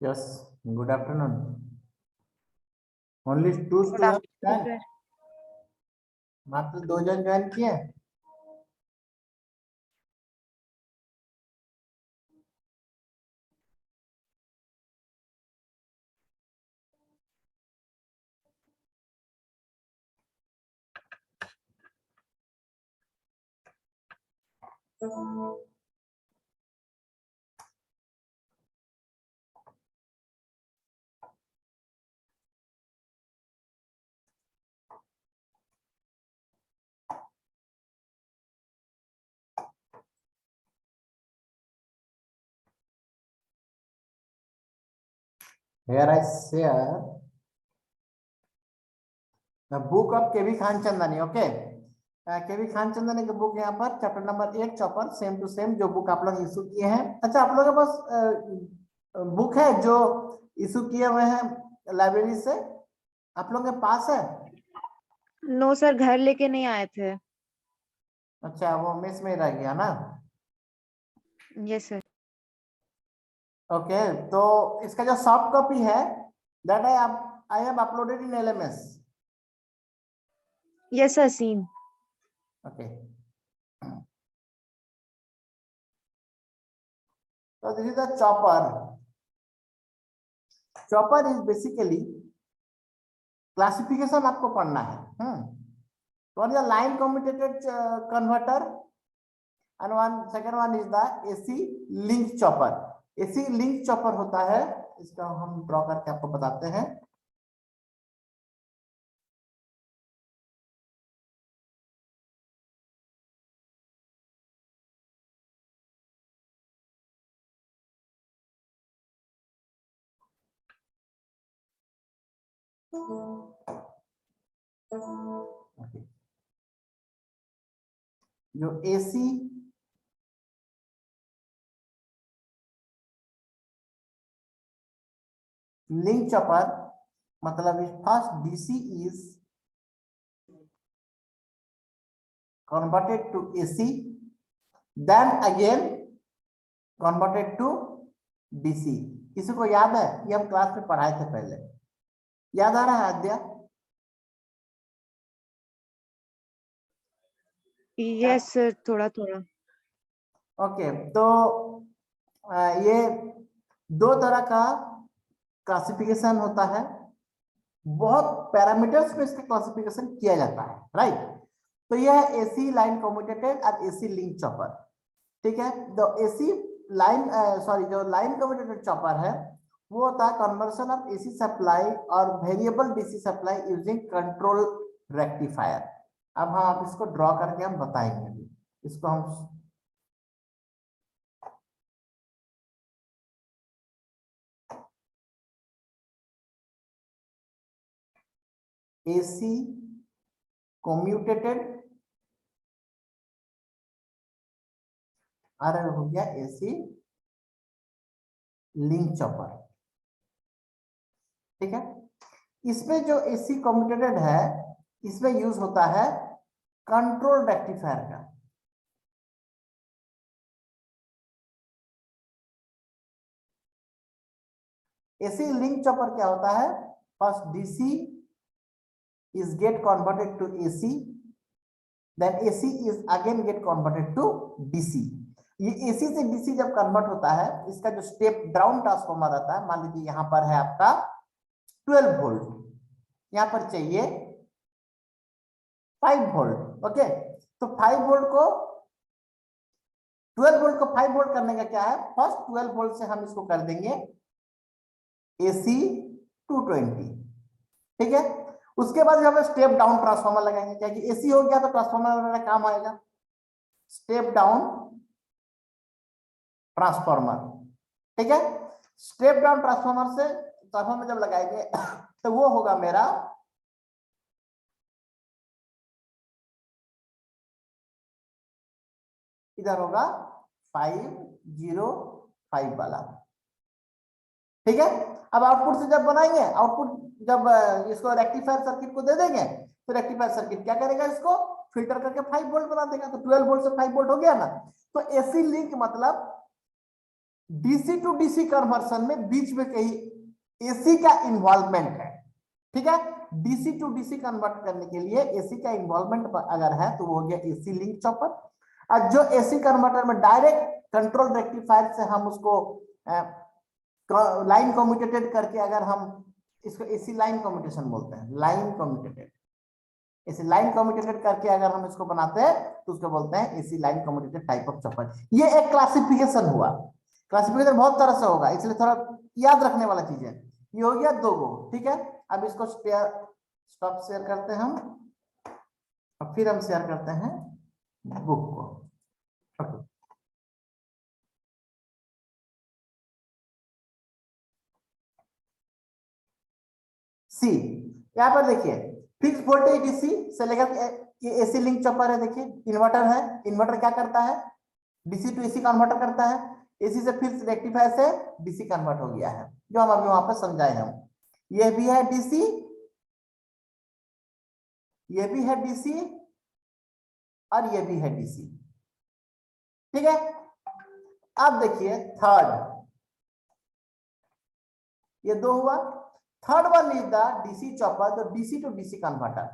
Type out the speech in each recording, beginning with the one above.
Yes, good afternoon. Only two good students afternoon joined. Sir. मात्र 2 जन join किए। Here I share the book of KV Khan Chandani. Okay, KV Khan Chandani की book यहाँ पर chapter number 8 chopper same to same जो book आप लोग issue किए हैं. अच्छा, आप लोगों के पास बुक है जो इशू किए हुए हैं लाइब्रेरी से, आप लोगों के पास है? नो सर, घर लेके नहीं आए थे। अच्छा, वो मिस में रह गया ना. Yes sir. ओके, तो इसका जो सॉफ्ट कॉपी है that I have uploaded in LMS. Yes sir, seen. Okay. So this is the chopper. Chopper is basically classification आपको पढ़ना है. One is a line commutated converter and second one is the AC link chopper. AC link chopper होता है, इसका हम draw करके आपको बताते हैं. जो AC लिंक चॉपर मतलब first DC is converted to AC, then again converted to DC. किसी को याद है? ये हम क्लास में पढ़ाए थे पहले, याद आ रहा है आद्या? यस सर, थोड़ा थोड़ा। ओके, तो ये दो तरह का क्लासिफिकेशन होता है, बहुत पैरामीटर्स में इसका क्लासिफिकेशन किया जाता है, राइट. तो यह है AC लाइन कम्यूटेटेड और AC लिंक चॉपर. ठीक है, तो AC लाइन जो लाइन कम्यूटेटेड चॉपर है वो होता है कन्वर्शन ऑफ AC सप्लाई और variable DC supply using control rectifier. अब हम आप इसको ड्रॉ करके हम बताएंगे. इसको हम AC कम्यूटेटेड और हो गया AC लिंक चॉपर. ठीक है, इसमें जो AC कम्यूटेटेड है इसमें यूज होता है कंट्रोल रेक्टिफायर का. AC लिंक चॉपर क्या होता है? First DC is get converted to AC, then AC is again get converted to DC. ये AC से DC जब कन्वर्ट होता है, इसका जो स्टेप डाउन ट्रांसफॉर्मर रहता है, मान लीजिए यहाँ पर है आपका 12 वोल्ट, यहाँ पर चाहिए 5 वोल्ट. ओके, तो 5 वोल्ट को 12 वोल्ट को 5 वोल्ट करने का क्या है? फर्स्ट 12 वोल्ट से हम इसको कर देंगे AC 220. ठीक है, उसके बाद हम स्टेप डाउन ट्रांसफार्मर लगाएंगे, क्या कि AC हो गया तो ट्रांसफार्मर मेरा काम आएगा स्टेप डाउन ट्रांसफार्मर. ठीक है, स्टेप डाउन ट्रांसफार्मर से ट्रांसफार्मर जब लगाएंगे तो वो होगा मेरा इधर होगा 505 वाला. ठीक है, अब आउटपुट से जब बनाएंगे, आउटपुट जब इसको रेक्टिफायर सर्किट को दे देंगे तो रेक्टिफायर सर्किट क्या करेगा? इसको फिल्टर करके 5 वोल्ट बना देगा. तो 12 वोल्ट से 5 वोल्ट हो गया ना. तो AC लिंक मतलब डीसी टू डीसी कन्वर्सन में बीच में कहीं एसी का इन्वॉल्वमेंट है, ठीक है। डीसी टू डीसी कन्वर्ट करने के लिए एसी का इन्वॉल्वमेंट अगर है तो वो हो गया एसी लिंक चॉपर। और जो एसी कन्वर्टर में डायरेक्ट कंट्रोल रेक्टिफायर से हम उसको लाइन कम्यूटेटेड करके, अगर हम इसको एसी लाइन कम्यूटेशन बोलते हैं, लाइन कम्यूटेटेड, एसी लाइन कम्यूटेटेड करके अगर हम इसको बनाते हैं तो उसको बोलते हैं AC line commutated type of chopper. ये एक क्लासिफिकेशन हुआ। क्लासिफिकेशन बहुत तरह से होगा, इसलिए थोड़ा याद रखने वाला चीज है। ये हो गया 2 गो, ठीक है। अब इसको स्टॉप शेयर करते हैं हम, और फिर हम शेयर करते हैं बुक को। ओके, सी यहाँ पर देखिए, फिक्स वोल्टेज डीसी से लेकर ये एसी लिंक चॉपर है। देखिए इन्वर्टर है, इन्वर्टर क्या करता है, डीसी टू एसी कन्वर्टर करता है। एसी से फिर रेक्टिफायर से डीसी कन्वर्ट हो गया है, जो हम अभी वहां पर समझाए हम। ये भी है डीसी, ये भी है डीसी, और ये भी है डीसी, ठीक है। अब देखिए थर्ड, ये 2 हुआ। Third one is the DC chopper, the DC to DC converter.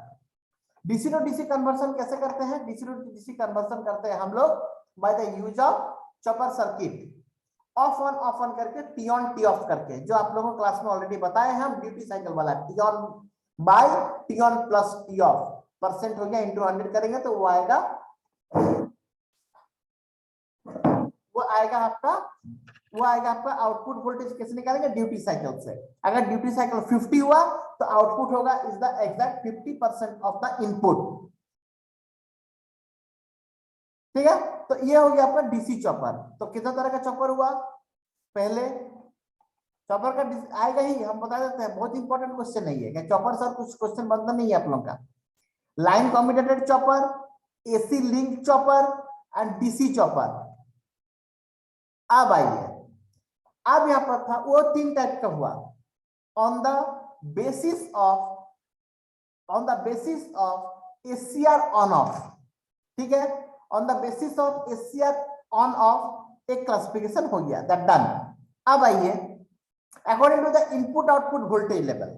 DC to DC conversion कैसे करते हैं, डीसी टू डीसी कन्वर्सन करते हैं हम लोग by the use of chopper circuit, of on करके, टी ऑन टी ऑफ करके, जो आप लोगों को क्लास में ऑलरेडी बताए हैं हम, ड्यूटी साइकिल वाला, T on by T on plus T off, percent हो गया इंटू 100 करेंगे तो वो आएगा, वो आएगा आपका आउटपुट वोल्टेज। कैसे निकालेंगे, ड्यूटी साइकिल से। अगर ड्यूटी साइकिल 50 हुआ तो आउटपुट होगा is the exact 50% of the input, ठीक है। तो ये हो गया आपका डीसी चॉपर। तो कितना तरह का चॉपर हुआ, पहले चॉपर का आएगा ही, हम बता देते हैं, बहुत इंपॉर्टेंट क्वेश्चन नहीं है, चॉपर सर कुछ क्वेश्चन बनता नहीं है आप लोगों का। Line commutated chopper, AC link chopper and DC chopper. अब आइए, अब यहां पर था वो 3 टाइप का हुआ, on the basis of ACR on off, ठीक है। On the basis of ACR on off एक क्लासिफिकेशन हो गया, दैट डन। अब आइए, according to the input output voltage level,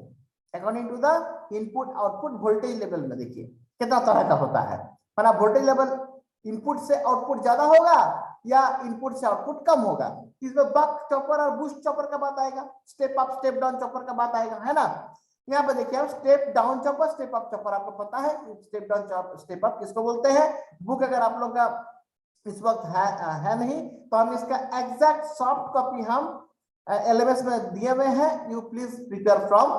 according to the input output voltage level में देखिए कितना तरह का होता है। मतलब वोल्टेज लेवल इनपुट से आउटपुट ज्यादा होगा या इनपुट से आउटपुट कम होगा। इसमें बक चॉपर और बूस्ट चॉपर का बात आएगा, step up step down chopper का बात आएगा, है ना। यहाँ पे देखिए step down chopper, step up chopper, आपको पता है स्टेप डाउन स्टेप अप किसको बोलते हैं। बुक अगर आप लोग का इस वक्त है नहीं तो हम इसका एग्जैक्ट सॉफ्ट कॉपी हम एलएमएस में दिए हुए हैं, you please prepare from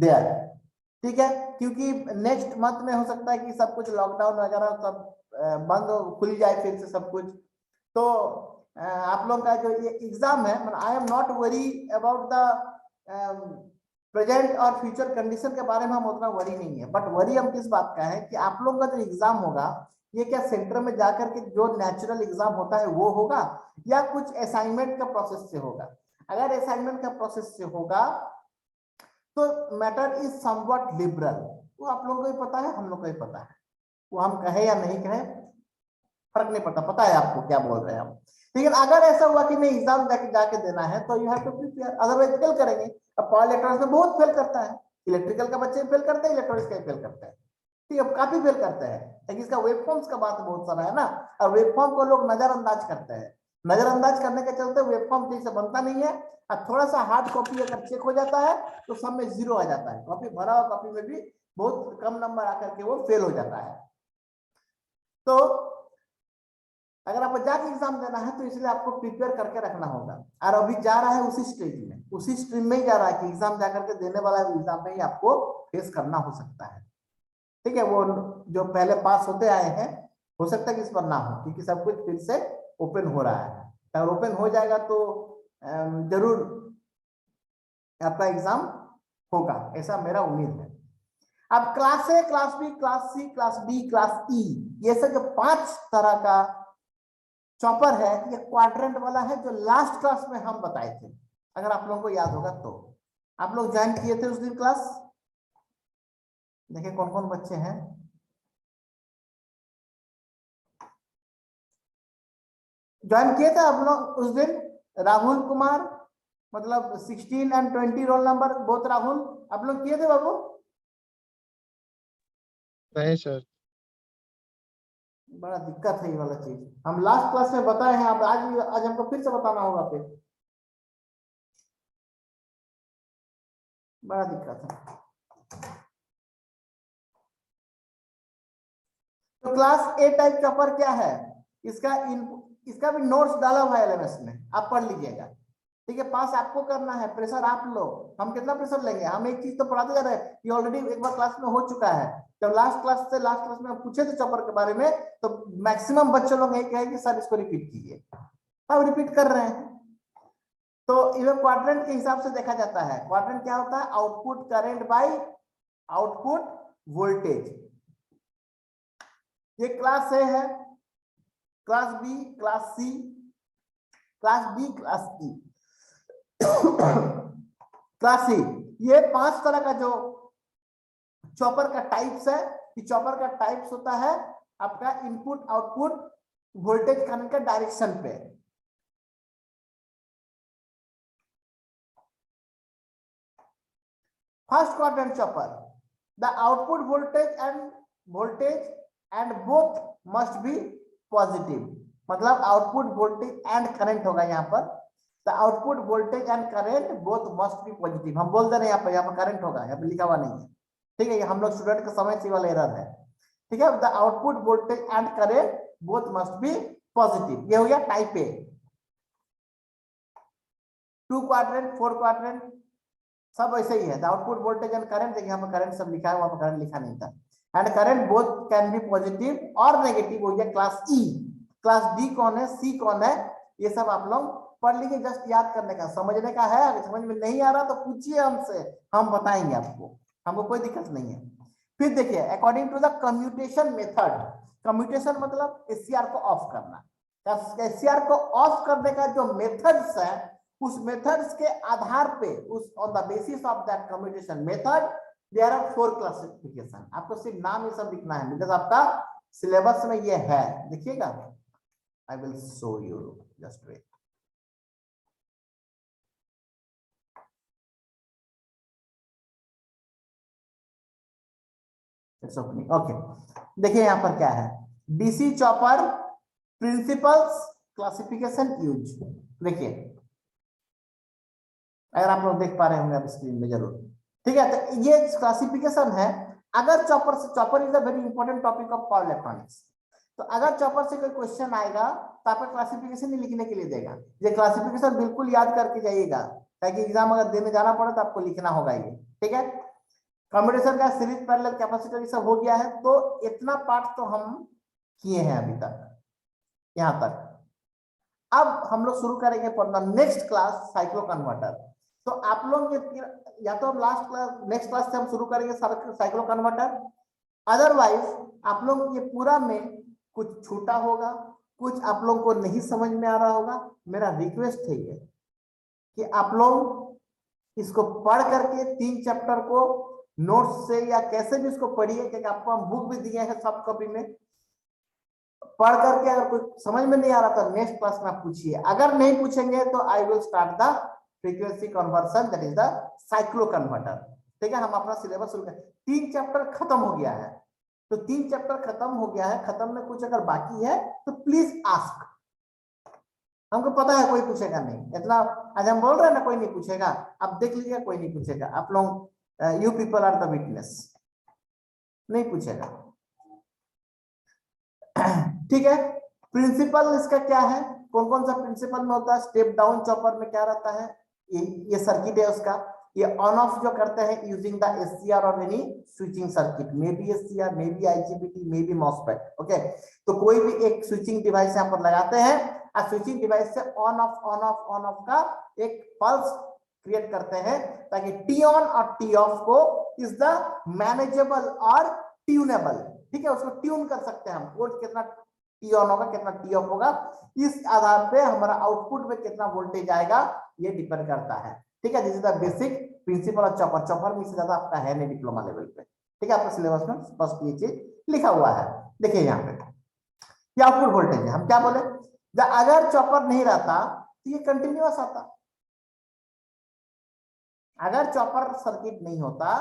there, ठीक है। क्योंकि नेक्स्ट मंथ में हो सकता है कि सब कुछ लॉकडाउन वगैरह सब बंद खुल जाए फिर से सब कुछ। तो आप लोग का जो ये एग्जाम है, आई am not worry about the present और फ्यूचर कंडीशन के बारे में हम उतना वरी नहीं है, बट वरी हम किस बात का है कि आप लोग का जो एग्जाम होगा ये क्या सेंटर में जाकर के जो नेचुरल एग्जाम होता है वो होगा या कुछ असाइनमेंट का प्रोसेस से होगा। अगर असाइनमेंट का प्रोसेस से होगा तो मैटर इज समवट लिबरल, वो आप लोगों को भी पता है, हम लोग को भी पता है, वो हम कहे या नहीं कहे फर्क नहीं पड़ता, पता है आपको क्या बोल रहे हैं हम। लेकिन अगर ऐसा हुआ कि नहीं एग्जाम जाके देना है तो you have to prepare, otherwise fail करेंगे। अब पावर इलेक्ट्रॉनिक्स में बहुत फेल करता है, इलेक्ट्रिकल का बच्चे फेल करते हैं, इलेक्ट्रॉनिक्स का फेल करते हैं, ठीक है, काफी फेल करते हैं। लेकिन इसका वेबफॉर्म्स का बात बहुत सारा है ना, और वेबफॉर्म को लोग नजरअंदाज करते हैं, नजरअंदाज करने के चलते वेबफॉर्म ठीक से बनता नहीं है, और थोड़ा सा हार्ड कॉपी अगर चेक हो जाता है तो सब में 0 आ जाता है, कॉपी भरा हुआ कॉपी में भी बहुत कम नंबर आकर के वो फेल हो जाता है। तो अगर आपको जाके एग्जाम देना है तो इसलिए आपको प्रिपेयर करके रखना होगा, और अभी जा रहा है उसी स्टेज में, उसी स्ट्रीम में ही जा रहा है कि एग्जाम जाकर के देने वाला एग्जाम में ही आपको फेस करना हो सकता है, ठीक है। वो जो पहले पास होते आए हैं हो सकता है कि इस पर ना हो, क्योंकि सब कुछ फिर से ओपन हो रहा है, अगर ओपन हो जाएगा तो जरूर आपका एग्जाम होगा, ऐसा मेरा उम्मीद है। अब class A, class B, class C, class D, class E, ये सब जो 5 तरह का चॉपर है, ये क्वाड्रेंट वाला है जो लास्ट क्लास में हम बताए थे, अगर आप लोगों को याद होगा तो। आप लोग ज्वाइन किए थे उस दिन क्लास, देखिए कौन कौन बच्चे हैं, ज्वाइन किए थे आप लोग उस दिन। राहुल कुमार, मतलब 16 and 20 roll number both Rahul, आप लोग किए थे बाबू? नहीं सर। बड़ा दिक्कत है ये वाला चीज, हम लास्ट क्लास में बताए हैं, अब आज हमको फिर से बताना होगा फिर, बड़ा दिक्कत है। तो क्लास ए टाइप चॉपर क्या है, इसका भी नोट्स डाला हुआ है एलएमएस में, आप पढ़ लीजिएगा। ठीक है, पास आपको करना है, प्रेशर आप लो, हम कितना प्रेशर लेंगे, हम एक चीज तो पढ़ाते जा रहे हैं, ये ऑलरेडी एक बार क्लास में हो चुका है। जब लास्ट क्लास में हम पूछे थे चॉपर के बारे में, तो मैक्सिमम बच्चे लोग यही कहे कि सर इसको रिपीट कीजिए, अब रिपीट कर रहे हैं। तो इवन क्वाड्रेंट के हिसाब से देखा जाता है, क्वाड्रेंट क्या होता है, output current by output voltage. ये क्लास ए है, class B, class C, class D, class E, class C. ये 5 तरह का जो चॉपर का टाइप्स है, कि चॉपर का टाइप्स होता है आपका इनपुट आउटपुट वोल्टेज करंट का डायरेक्शन पे। First quadrant chopper, the output voltage and both must be positive, मतलब आउटपुट वोल्टेज एंड करंट होगा यहाँ पर, the output voltage and current both must be positive. हम बोल दे रहे हैं यहाँ पर करंट होगा, यहाँ पर लिखा हुआ नहीं है। ठीक है, ये हम लोग स्टूडेंट के समय से वाला एरर है। ठीक है, the output voltage and current both must be positive, ये हो गया टाइप ए। 2 क्वाड्रेंट, 4 क्वाड्रेंट सब ऐसे ही है, the output voltage and current, देखिए यहाँ पर करंट सब लिखा है, वहां पर करंट लिखा नहीं था, and current both can be positive और नेगेटिव, हो गया क्लास ई। क्लास डी कौन है, सी कौन है, ये सब आप लोग पढ़ लीजिए, जस्ट याद करने का, समझने का है। अगर समझ में नहीं आ रहा तो पूछिए हमसे, हम बताएंगे आपको, हमको कोई दिक्कत नहीं है। फिर देखिए, according to the commutation method, commutation मतलब एससीआर को ऑफ करना, एससीआर को ऑफ करने का जो मेथड्स है, उस मेथड्स के आधार पे, उस on the basis of that commutation method there are 4 classification. आपको सिर्फ नाम ये सब लिखना है, बिकॉज आपका सिलेबस में ये है, देखिएगा, I will show you, just wait. It's opening, okay. देखिए यहाँ पर क्या है, DC chopper principles classification use. देखिए, अगर आप लोग देख पा रहे होंगे आप स्क्रीन में जरूर। ठीक है, तो ये क्लासिफिकेशन है। अगर chopper is a very important topic of power electronics, तो अगर चॉपर से कोई क्वेश्चन आएगा तो आपका क्लासिफिकेशन ही लिखने के लिए देगा, ये क्लासिफिकेशन बिल्कुल याद करके जाइएगा, ताकि एग्जाम अगर देने जाना पड़े तो आपको लिखना होगा ये। ठीक है, कम्यूटेशन का सीरीज पैरेलल कैपेसिटर सब हो गया है, तो इतना पार्ट तो हम किए हैं अभी तक, यहां तक। अब हम लोग शुरू करेंगे पढ़ना नेक्स्ट क्लास साइक्लो कन्वर्टर। तो आप लोग या तो हम नेक्स्ट क्लास से हम शुरू करेंगे साइक्लो कन्वर्टर, अदरवाइज आप लोग ये पूरा में कुछ छूटा होगा, कुछ आप लोग को नहीं समझ में आ रहा होगा। मेरा रिक्वेस्ट है ये कि आप लोग इसको पढ़ करके 3 चैप्टर को नोट्स से या कैसे भी इसको पढ़िए, क्योंकि आपको हम बुक भी दिए हैं सॉफ्ट कॉपी में। पढ़ करके अगर कोई समझ में नहीं आ रहा तो नेक्स्ट क्लास में आप पूछिए, अगर नहीं पूछेंगे तो I will start the frequency conversion, that is the cyclo converter. ठीक है, हम अपना सिलेबस शुरू करें। 3 चैप्टर खत्म हो गया है, तो 3 चैप्टर खत्म हो गया है, खत्म में कुछ अगर बाकी है तो प्लीज आस्क। हमको पता है कोई पूछेगा नहीं, इतना आज हम बोल रहे हैं ना, कोई नहीं पूछेगा, आप देख लीजिए, कोई नहीं पूछेगा। आप लोग you people are the witness, नहीं पूछेगा। ठीक है, प्रिंसिपल इसका क्या है, कौन कौन सा प्रिंसिपल में होता है। स्टेप डाउन चॉपर में क्या रहता है, ये सर्किट है उसका, ये ऑन ऑफ जो करते हैं यूजिंग द एससीआर और any switching circuit, may be SCR, may be IGBT, may be MOSFET. Okay, तो कोई भी एक स्विचिंग डिवाइस यहाँ पर लगाते हैं, और स्विचिंग डिवाइस से ऑन ऑफ का एक पल्स क्रिएट करते हैं, ताकि टी ऑन और टी ऑफ को इज द मैनेजेबल और ट्यूनेबल। ठीक है, उसको ट्यून कर सकते हैं हम, वोल्ट कितना टी ऑन होगा, कितना टी ऑफ होगा, इस आधार पे हमारा आउटपुट में कितना वोल्टेज आएगा ये डिपेंड करता है। ठीक है, this is the basic principle of chopper. Chopper में इससे ज्यादा आपका है नहीं डिप्लोमा लेवल पे। ठीक है, आपका सिलेबस में स्पष्ट ये चीज लिखा हुआ है। देखिए यहाँ पे ये आउटपुट वोल्टेज है, हम क्या बोले, अगर चॉपर नहीं रहता तो ये कंटिन्यूअस आता। अगर चॉपर सर्किट नहीं होता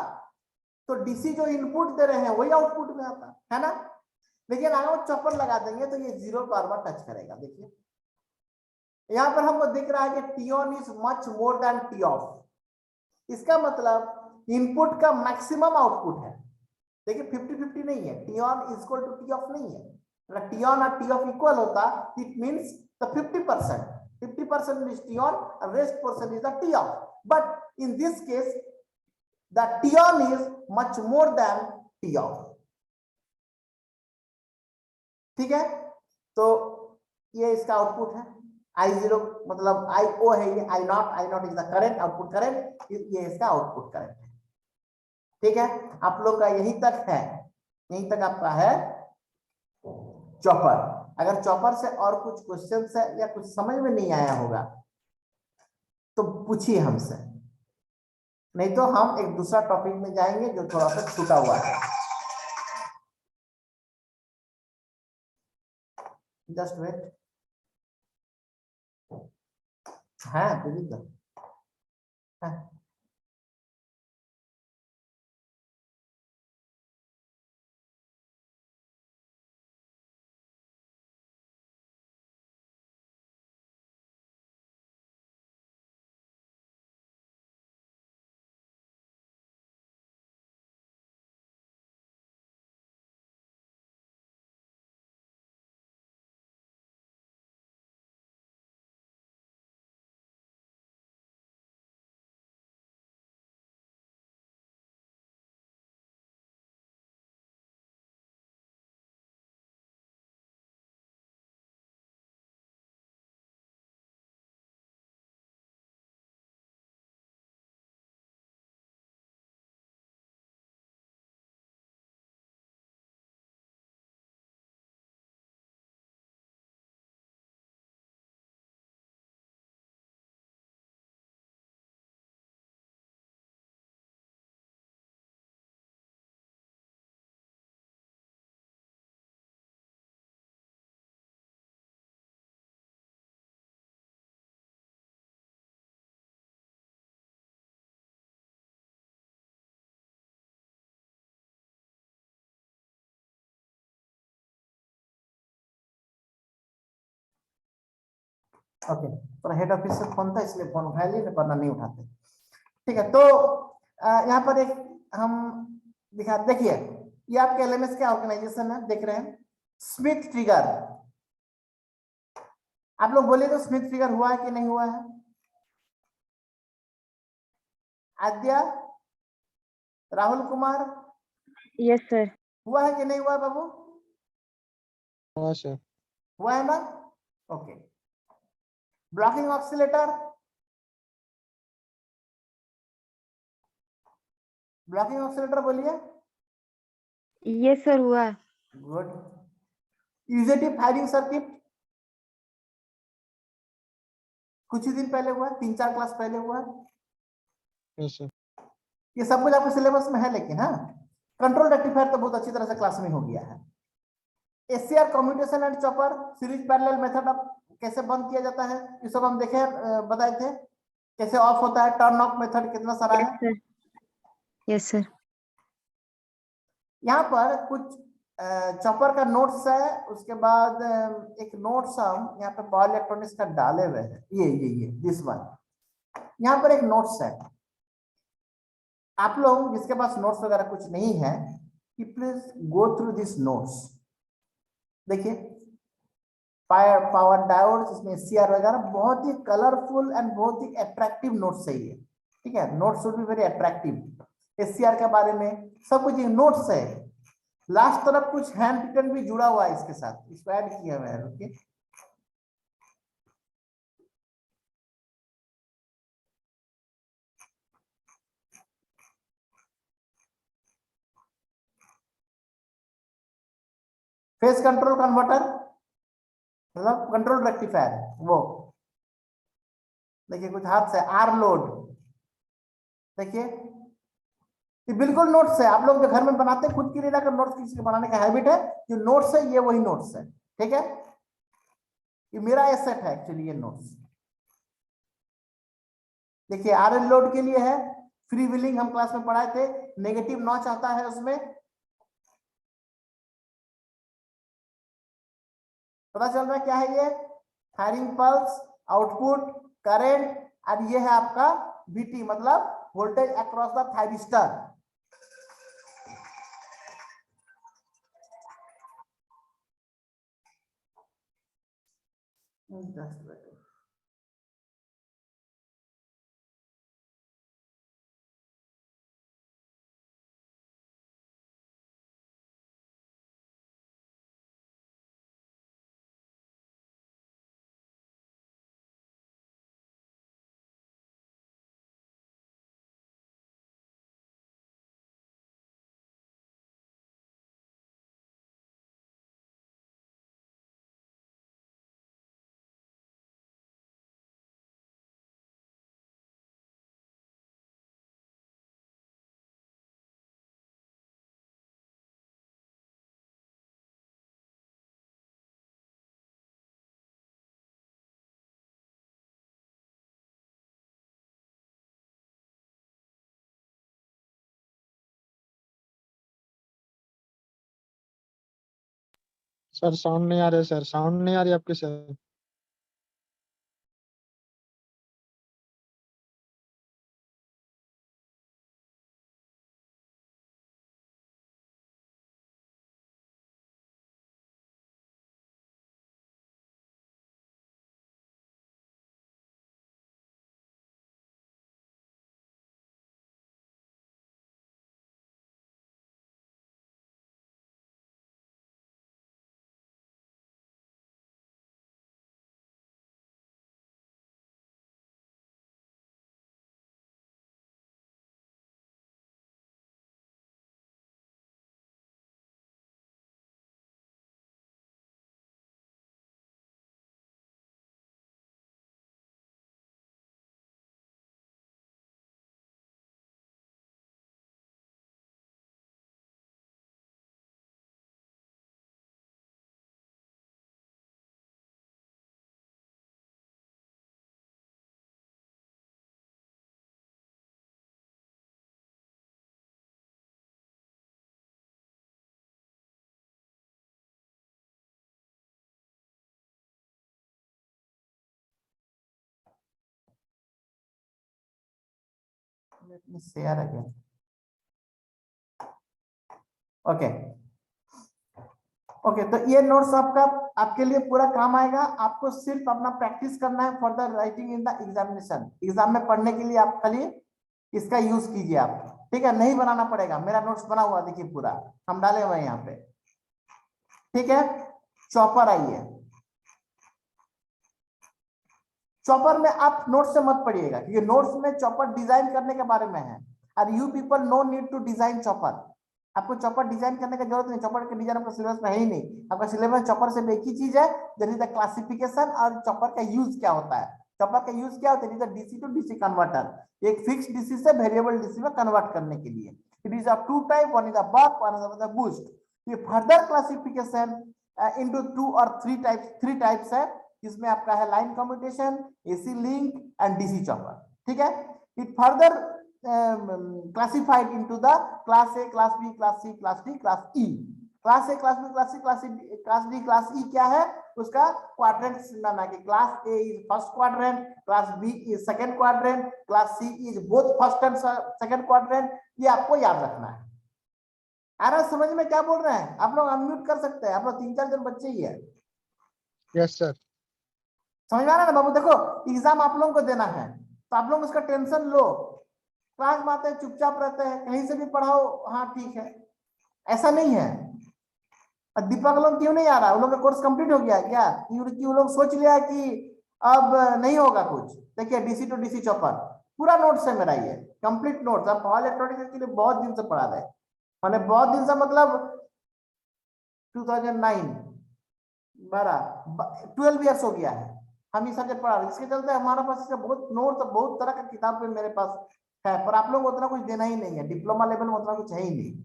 तो डीसी जो इनपुट दे रहे हैं वही आउटपुट में आता है ना। लेकिन अगर वो चॉपर लगा देंगे तो ये जीरो बार बार टच करेगा। देखिए यहां पर हमको दिख रहा है कि T on is much more than T of. इसका मतलब इनपुट का मैक्सिमम आउटपुट है। देखिए 50-50 नहीं है, T on is equal to T off नहीं है। अगर टी ऑन और टी ऑफ इक्वल होता it means the 50% is T on and rest portion is the T off. but in this case the T on is much more than T off. ठीक है, तो ये इसका output है। I0 मतलब IO है, ये I0 is the current output current, ये इसका आउटपुट करंट है। ठीक है, आप लोग का यही तक है, यही तक आपका है चॉपर। अगर चॉपर से और कुछ क्वेश्चन है या कुछ समझ में नहीं आया होगा तो पूछिए हमसे, नहीं तो हम एक दूसरा टॉपिक में जाएंगे जो थोड़ा सा छूटा हुआ है। Just wait. हाँ विविध हाँ। ओके, पर हेड ऑफिस से फोन था इसलिए फोन उठा लिए, वरना नहीं उठाते। ठीक है, तो यहाँ पर एक हम दिखा, देखिए ये आपके एलएमएस क्या ऑर्गेनाइजेशन है, देख रहे हैं स्मिथ ट्रिगर। आप लोग बोलिए तो स्मिथ ट्रिगर हुआ है कि नहीं हुआ है? आद्या, राहुल कुमार, यस सर। हुआ है कि नहीं हुआ बाबू? हाँ सर। हुआ है ना? Okay. Blocking oscillator, blocking oscillator बोलिए। यस सर हुआ है। गुड। यूजेटी फायरिंग सर्किट कुछ ही दिन पहले हुआ, 3-4 क्लास पहले हुआ। Yes sir. ये सब कुछ आपके सिलेबस में है, लेकिन हाँ कंट्रोल रेक्टिफायर तो बहुत अच्छी तरह से क्लास में हो गया है। SCR commutation and chopper series parallel method अब कैसे बंद किया जाता है ये सब हम देखे, बताए थे कैसे ऑफ होता है, टर्न ऑफ मेथड कितना सारा यस है। सर। Yes sir. यहाँ पर कुछ चॉपर का नोट्स है, उसके बाद एक नोट्स हम यहाँ पे पावर इलेक्ट्रॉनिक्स का डाले हुए हैं, ये दिस वन। यहाँ पर एक नोट्स है, आप लोग जिसके पास नोट्स वगैरह कुछ नहीं है कि please go through this notes. देखिए पावर डायोड, इसमें सीआर वगैरह बहुत ही कलरफुल एंड बहुत ही अट्रैक्टिव नोट्स है ये। ठीक है, notes should be very attractive. SCR के बारे में सब कुछ नोट्स है। लास्ट तरफ कुछ हैंड रिटन भी जुड़ा हुआ है इसके साथ, इसको ऐड किया हुआ है। ओके, फेस कंट्रोल कन्वर्टर मतलब कंट्रोल रेक्टिफायर, वो देखिए कुछ हाथ से आर लोड, देखिए ये बिल्कुल नोट्स है। आप लोग जो घर में बनाते हैं खुद की नहीं रखकर नोट्स किसी के बनाने का हैबिट है, जो नोट्स है ये वही नोट्स है। ठीक है, ये मेरा एसेट है एक्चुअली ये नोट्स। देखिए RL लोड के लिए है, फ्री व्हीलिंग हम क्लास में पढ़ाए थे, नेगेटिव नॉच आता है उसमें, पता चल रहा है क्या है ये, फायरिंग पल्स, आउटपुट करंट, और ये है आपका VT मतलब voltage across the thyristor. Sir sound नहीं आ रहा है सर, साउंड नहीं आ रही आपके sir. Let me share again. Okay okay, तो ये नोट्स आपका आपके लिए पूरा काम आएगा। आपको सिर्फ अपना प्रैक्टिस करना है for the writing in the examination. Exam में पढ़ने के लिए आप खाली इसका यूज कीजिए आप, ठीक है, नहीं बनाना पड़ेगा। मेरा नोट्स बना हुआ देखिए पूरा, हम डाले हुए हैं यहाँ पे, ठीक है। चॉपर आइए, चॉपर में आप नोट्स से मत पढ़िएगा क्योंकि नोट्स में चॉपर डिजाइन करने के बारे में है, और you people no need to design chopper. आपको चॉपर डिजाइन करने की जरूरत नहीं, चॉपर का डिजाइन आपका सिलेबस में है ही नहीं। आपका सिलेबस चॉपर से एक ही चीज है, दैट इज द क्लासिफिकेशन, और चॉपर का यूज क्या होता है। चॉपर का यूज क्या होता है, it is DC to DC converter, एक फिक्स डीसी से वेरिएबल डीसी में कन्वर्ट करने के लिए। It is of two type, one is the buck, one is the boost. ये फर्दर क्लासिफिकेशन इनटू टू और थ्री टाइप्स है। इसमें आपका है line commutation, AC link and DC chopper, ठीक है। It further classified into the class A, class B, class C, class D, class E. class A, class B, class C, class D, class E क्या है, उसका quadrant system है कि class A is first quadrant, class B is second quadrant, class C is both first and second quadrant। ये आपको याद रखना है। आ रहा समझ में क्या बोल रहे हैं आप लोग? अनम्यूट कर सकते हैं, आप लोग 3-4 जन बच्चे ही है। Yes sir. समझ में आ रहा है ना बाबू? देखो एग्जाम आप लोगों को देना है तो आप लोग उसका टेंशन लो। क्लास में आते हैं चुपचाप रहते हैं, कहीं से भी पढ़ाओ, हाँ ठीक है, ऐसा नहीं है। और दीपक लोग क्यों नहीं आ रहा? उन लोग का कोर्स कंप्लीट हो गया क्या? कि वो लोग सोच लिया कि अब नहीं होगा कुछ? देखिए डीसी टू डीसी चॉपर पूरा नोट्स है मेरा, ये कंप्लीट नोट्स। अब पावर इलेक्ट्रॉनिक्स के लिए बहुत दिन से पढ़ा रहे, मैंने बहुत दिन से मतलब 2009 12 ईयर्स हो गया है हम ये सब्जेक्ट पढ़ा रहे। इसके चलते हमारे पास इसका बहुत नोट्स, बहुत तरह का किताब मेरे पास है, पर आप लोग उतना कुछ देना ही नहीं है। डिप्लोमा लेवल में उतना कुछ है ही नहीं।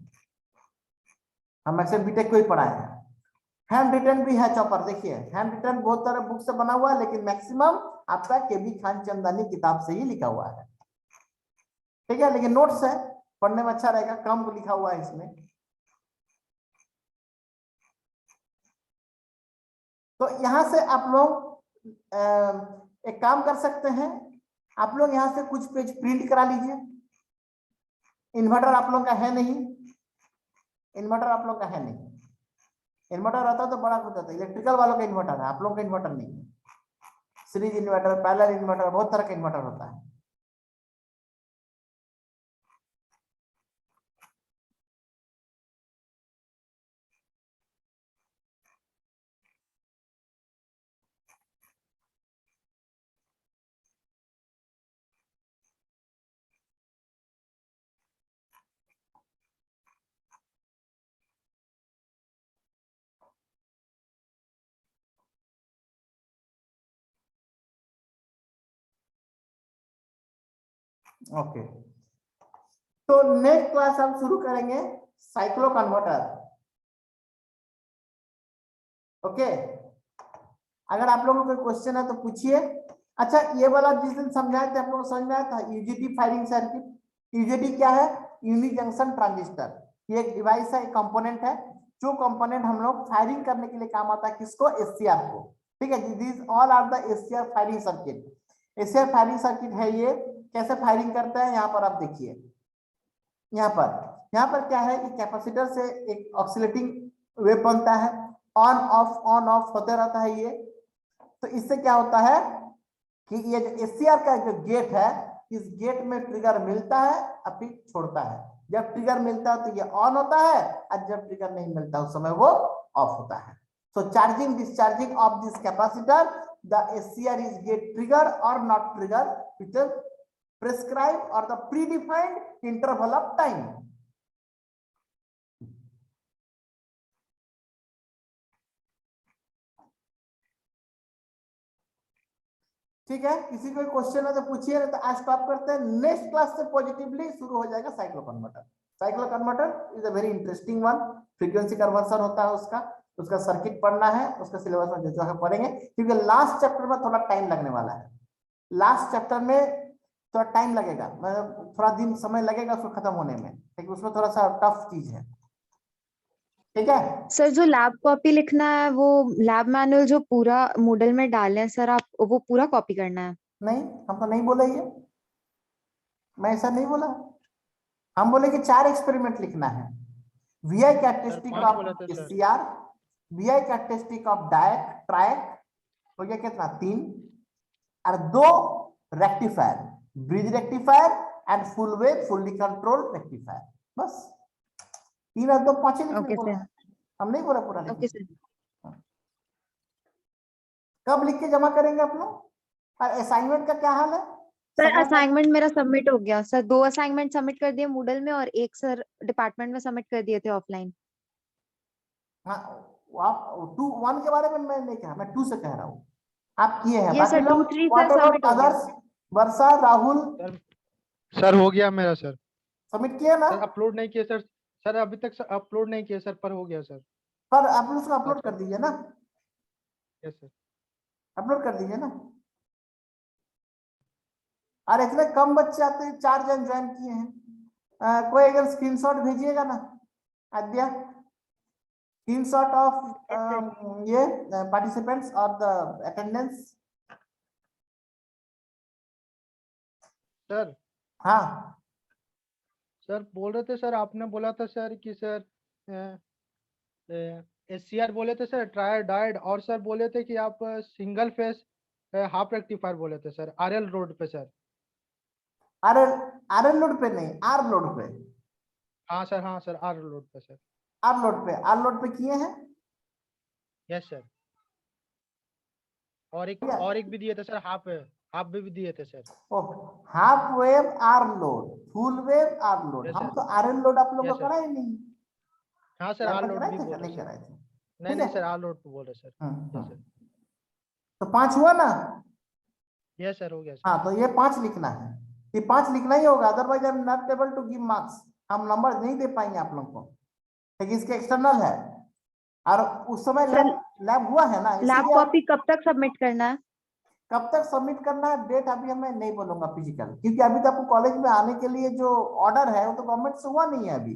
हम एक्सेल बीटेक को ही पढ़ाए हैं। हैंड रिटन भी है चॉपर, देखिए हैंड रिटन बहुत तरह बुक से बना हुआ है, लेकिन मैक्सिमम आपका केबी खान चंदानी किताब से ही लिखा हुआ है। ठीक है, लेकिन नोट्स है, पढ़ने में अच्छा रहेगा, कम लिखा हुआ है इसमें। तो यहां से आप लोग एक काम कर सकते हैं, आप लोग यहां से कुछ पेज प्रिंट करा लीजिए। इन्वर्टर आप लोग का है नहीं, इन्वर्टर आप लोग का है नहीं। इन्वर्टर रहता तो बड़ा कुछ होता, इलेक्ट्रिकल वालों का इन्वर्टर है, आप लोग का इन्वर्टर नहीं है। सीरीज इन्वर्टर, पैरेलल इन्वर्टर, बहुत तरह का इन्वर्टर होता है। ओके, तो नेक्स्ट क्लास हम शुरू करेंगे साइक्लो कन्वर्टर। ओके, अगर आप लोगों को कोई क्वेश्चन है तो पूछिए। अच्छा, ये वाला जिस दिन समझाए थे आप लोगों को समझ में आया था, यूजेटी फायरिंग सर्किट। यूजेटी क्या है? Uni junction transistor. ये एक डिवाइस है, एक कंपोनेंट है, जो कंपोनेंट हम लोग फायरिंग करने के लिए काम आता है। किसको? एससीआर को। ठीक है, this all are the SCR firing circuit. SCR firing circuit है ये। कैसे फायरिंग करता है यहाँ पर आप देखिए। यहाँ पर क्या है कि कैपेसिटर से एक ऑक्सीलेटिंग वेव बनता है, ऑन ऑफ होते रहता है ये। तो इससे क्या होता है कि ये जो एससीआर का जो गेट है, इस गेट में ट्रिगर मिलता है और फिर छोड़ता है। जब ट्रिगर मिलता है तो ये ऑन होता है, और जब ट्रिगर नहीं मिलता उस समय वो ऑफ होता है। So charging discharging of this capacitor, the SCR is gate trigger और not trigger with prescribed or the predefined interval of time. ठीक है, किसी को क्वेश्चन है तो पूछिए, नहीं तो आज स्टॉप करते हैं। नेक्स्ट क्लास से पॉजिटिवली शुरू हो जाएगा cyclo converter. Cyclo converter is a very interesting one. Frequency conversion होता है उसका सर्किट पढ़ना है, उसका सिलेबस में जो है पढ़ेंगे, क्योंकि लास्ट चैप्टर में थोड़ा टाइम लगने वाला है। लास्ट चैप्टर में थोड़ा टाइम लगेगा, मतलब थोड़ा दिन समय लगेगा उसको खत्म होने में, क्योंकि उसमें थोड़ा सा टफ चीज है। ठीक है सर, जो लैब कॉपी लिखना है वो लैब मैनुअल जो पूरा मूडल में डाले हैं सर, आप वो पूरा कॉपी करना है? नहीं, हम तो नहीं बोले ये, मैं ऐसा नहीं बोला। हम बोले कि 4 एक्सपेरिमेंट लिखना है। VI characteristic of SCR, VI characteristic of डायक ट्रायक, हो गया कितना? 3, और 2 rectifier, bridge rectifier and full wave fully control rectifier. बस 3 और 2 5 लिखने ओके बोला सर। है, हम नहीं बोला पूरा ओके लिखने। सर। कब लिख के जमा करेंगे आप लोग? और असाइनमेंट का क्या हाल है? सर, असाइनमेंट मेरा सबमिट हो गया सर। 2 असाइनमेंट सबमिट कर दिए मूडल में, और एक सर डिपार्टमेंट में सबमिट कर दिए थे ऑफलाइन। हाँ, आप 2 1 के बारे में मैं नहीं कहा, मैं 2 से कह रहा हूँ। आप किए हैं, ये बाकी सर 2 लोग 3 व्हाट सर अबाउट सबमिट हो गया। अदर्स? वर्षा, राहुल सर हो गया मेरा सर। सबमिट किए ना? सर अपलोड नहीं किए सर। सर अभी तक सर अपलोड नहीं किए सर, पर हो गया सर। पर आप उसको अपलोड कर दीजिए ना, यस सर। अपलोड कर दीजिए ना। और इतने कम बच्चे आते हैं, 4 जन ज्वाइन किए हैं। कोई अगर स्क्रीनशॉट भेजिएगा ना आद्या, स्क्रीनशॉट ऑफ ये पार्टिसिपेंट्स और द अटेंडेंस। सर हाँ सर बोल रहे थे सर, आपने बोला था सर कि सर एससीआर बोले थे सर, ट्राई डाइड, और सर बोले थे कि आप सिंगल फेस हाफ रेक्टिफायर बोले थे सर, आरएल रोड पे सर। आर एल लोड पे नहीं, आर लोड पे। हाँ सर आर लोड पे सर। आर लोड पे, आर लोड पे किए हैं। Yes sir. और एक भी दिए थे सर, हाफ भी दिए थे sir. Half wave R load, full wave R load. Yes हम सर। तो आर एल लोड आप लोग यस को सर। कराए नहीं। हाँ सर लैब आर में लोड कराए भी थे बोल क्या? रहे नहीं सर। कराए थे? नहीं ठीक नहीं है। सर आर लोड पे बोल रहे सर। Yes sir. तो 5 हुआ ना? यस सर हो गया सर। हाँ, तो ये 5 लिखना है, ये 5 लिखना ही होगा, otherwise I am not able to give marks. हम नंबर नहीं दे पाएंगे आप लोग को, क्योंकि इसके एक्सटर्नल है। और उस समय सर, लैब लैब हुआ है ना, लैब इसीलिए आप कॉपी कब तक सबमिट करना है? कब तक सबमिट करना है डेट अभी मैं नहीं बोलूंगा फिजिकल, क्योंकि अभी तो आपको कॉलेज में आने के लिए जो ऑर्डर है वो तो गवर्नमेंट से हुआ नहीं है अभी,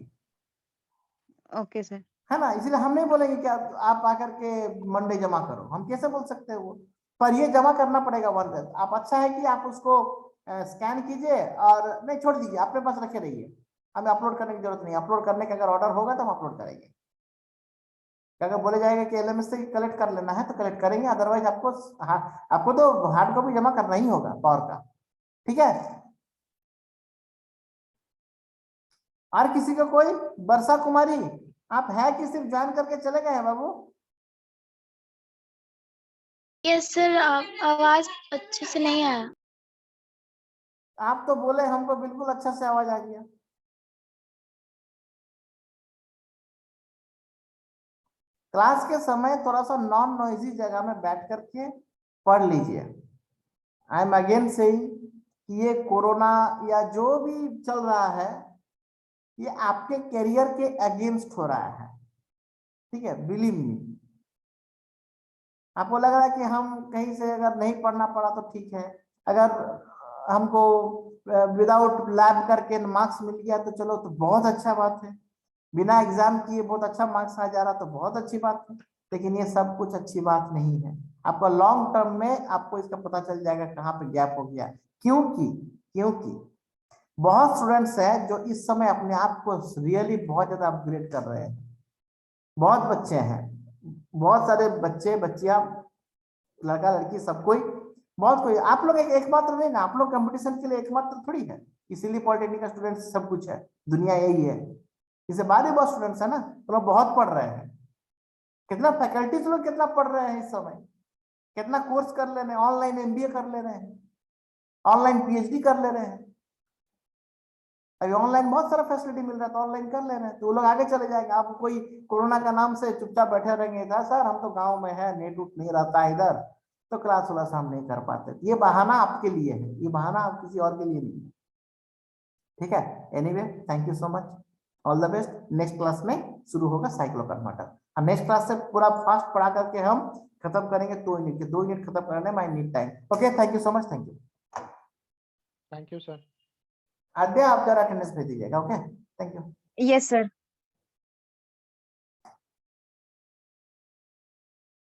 ओके सर। है ना। इसलिए हम नहीं बोलेंगे कि आप आकर के मंडे जमा करो, हम कैसे बोल सकते हैं वो। पर ये जमा करना पड़ेगा वन डेज। आप अच्छा है कि आप उसको स्कैन कीजिए और नहीं छोड़ दीजिए, अपने पास रखे रहिए, हमें अपलोड करने की जरूरत नहीं। अपलोड करने का अगर ऑर्डर होगा तो हम अपलोड करेंगे। अगर बोले जाएगा कि एलएमएस से कलेक्ट कर लेना है तो कलेक्ट करेंगे, अदरवाइज आपको तो हार्ड कॉपी जमा करना ही होगा पावर का, ठीक है। और किसी का कोई? वर्षा कुमारी आप है कि सिर्फ ज्वाइन करके चले गए हैं बाबू? यस सर, आवाज अच्छे से नहीं आया। आप तो बोले हमको बिल्कुल अच्छा से आवाज आ गया। क्लास के समय थोड़ा सा नॉन नॉइजी जगह में बैठ करके पढ़ लीजिए। आई एम अगेन सेइंग कि ये कोरोना या जो भी चल रहा है ये आपके करियर के अगेंस्ट हो रहा है, ठीक है, बिलीव मी। आपको लग रहा है कि हम कहीं से अगर नहीं पढ़ना पड़ा तो ठीक है, अगर हमको विदाउट लैब करके मार्क्स मिल गया तो चलो तो बहुत अच्छा बात है, बिना एग्जाम किए बहुत अच्छा मार्क्स आ जा रहा तो बहुत अच्छी बात है। लेकिन ये सब कुछ अच्छी बात नहीं है। आपका लॉन्ग टर्म में आपको इसका पता चल जाएगा कहाँ पे गैप हो गया। क्योंकि बहुत स्टूडेंट्स हैं जो इस समय अपने आप को रियली बहुत ज्यादा अपग्रेड कर रहे हैं। बहुत बच्चे हैं, बहुत सारे बच्चे बच्चियां, लड़का लड़की सब कोई, बहुत कोई। आप लोग एकमात्र नहीं ना, आप लोग कंपटीशन के लिए एकमात्र थोड़ी है, इसीलिए पॉलिटेक्निक का स्टूडेंट सब कुछ है, दुनिया यही है। इससे बाद में बहुत स्टूडेंट्स है ना, तो लोग बहुत पढ़ रहे हैं। कितना फैकल्टीज लोग कितना पढ़ रहे हैं इस समय, कितना कोर्स कर ले रहे हैं, ऑनलाइन एमबीए कर ले रहे हैं, ऑनलाइन पीएचडी कर ले रहे हैं। अभी ऑनलाइन बहुत सारा फैसिलिटी मिल रहा है तो ऑनलाइन कर ले रहे हैं, तो वो लोग आगे चले जाएंगे। आप कोई कोरोना का नाम से चुपचाप बैठे रहेंगे, था सर हम तो गांव में है, नेट उट नहीं रहता है इधर, तो क्लास वाला हम नहीं कर पाते। ये बहाना आपके लिए है, ये बहाना आप किसी और के लिए नहीं है, ठीक है। Anyway thank you so much, all the best. Next class में शुरू होगा साइक्लोकन्वर्टर, और नेक्स्ट क्लास से पूरा फास्ट पढ़ा करके हम खत्म करेंगे 2 यूनिट के, 2 यूनिट खत्म करने में I need time. Okay thank you so much, thank you. Thank you sir. Aadya आप जरा अटेंडेंस भेज दीजिएगा, okay thank you. Yes sir.